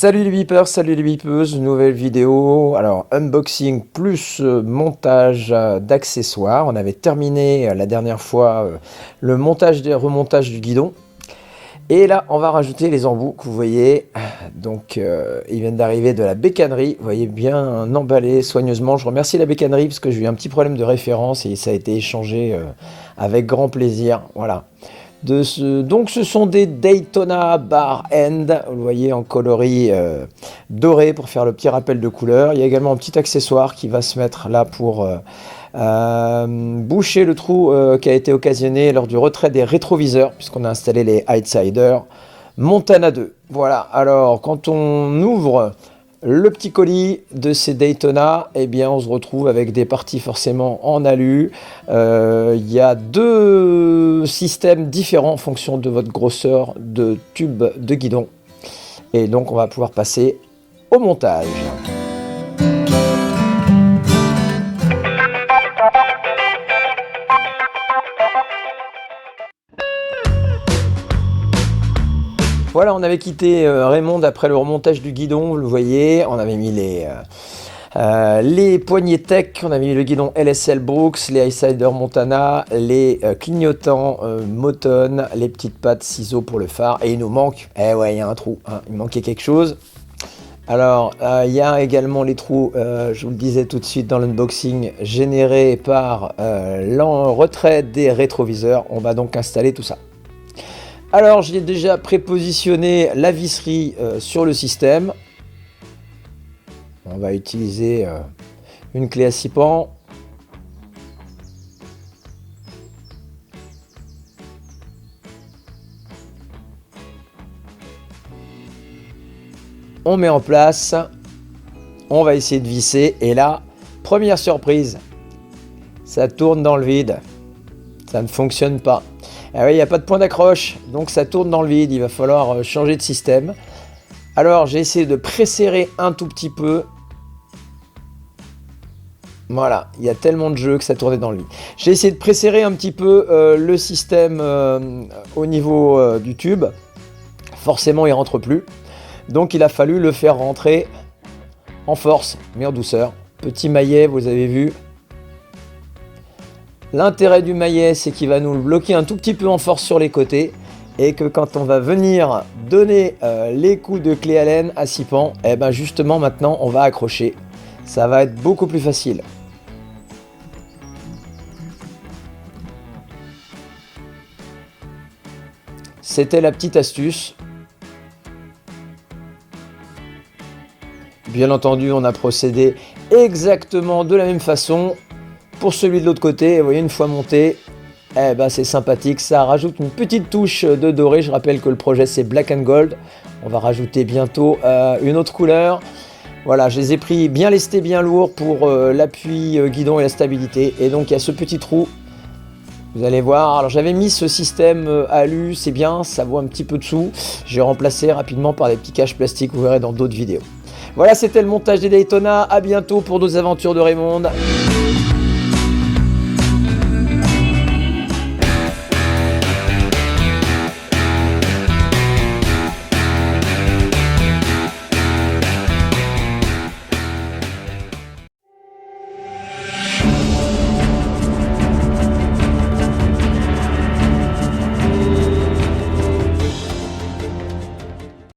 Salut les beepers, salut les beepeuses, nouvelle vidéo. Alors unboxing plus montage d'accessoires. On avait terminé la dernière fois le montage des remontages du guidon. Et là on va rajouter les embouts que vous voyez. Donc ils viennent d'arriver de la bécannerie. Vous voyez bien emballé soigneusement. Je remercie la bécannerie parce que j'ai eu un petit problème de référence et ça a été échangé avec grand plaisir. Voilà. Donc ce sont des Daytona Bar End, vous le voyez en coloris doré pour faire le petit rappel de couleur. Il y a également un petit accessoire qui va se mettre là pour boucher le trou qui a été occasionné lors du retrait des rétroviseurs, puisqu'on a installé les Outsider Montana 2. Voilà, alors quand on ouvre le petit colis de ces Daytona, eh bien on se retrouve avec des parties forcément en alu. Il y a deux systèmes différents en fonction de votre grosseur de tube de guidon. Et donc on va pouvoir passer au montage. Voilà, on avait quitté Raymond après le remontage du guidon, vous le voyez, on avait mis les poignées tech, on avait mis le guidon LSL Brooks, les Outsider Montana, les clignotants Moton, les petites pattes ciseaux pour le phare, et il nous manque, il y a un trou, hein, il manquait quelque chose. Alors, il y a également les trous, je vous le disais tout de suite dans l'unboxing, générés par le retrait des rétroviseurs. On va donc installer tout ça. Alors, j'ai déjà prépositionné la visserie sur le système. On va utiliser une clé à 6 pans. On met en place. On va essayer de visser. Et là, première surprise, ça tourne dans le vide. Ça ne fonctionne pas. Ah oui, il n'y a pas de point d'accroche, donc ça tourne dans le vide, il va falloir changer de système. Alors j'ai essayé de presserrer un tout petit peu. Voilà, il y a tellement de jeu que ça tournait dans le vide. J'ai essayé de presserrer un petit peu le système au niveau du tube. Forcément il ne rentre plus. Donc il a fallu le faire rentrer en force, mais en douceur. Petit maillet, vous avez vu. L'intérêt du maillet, c'est qu'il va nous le bloquer un tout petit peu en force sur les côtés et que quand on va venir donner les coups de clé Allen à 6 pans, et ben justement maintenant on va accrocher. Ça va être beaucoup plus facile. C'était la petite astuce. Bien entendu, on a procédé exactement de la même façon. Pour celui de l'autre côté, vous voyez, une fois monté, c'est sympathique, ça rajoute une petite touche de doré. Je rappelle que le projet c'est Black and Gold. On va rajouter bientôt une autre couleur. Voilà, je les ai pris bien lestés, bien lourds pour l'appui guidon et la stabilité. Et donc il y a ce petit trou, vous allez voir. Alors j'avais mis ce système alu, c'est bien, ça vaut un petit peu dessous. J'ai remplacé rapidement par des petits caches plastiques, vous verrez dans d'autres vidéos. Voilà, c'était le montage des Daytona. À bientôt pour d'autres aventures de Raymond.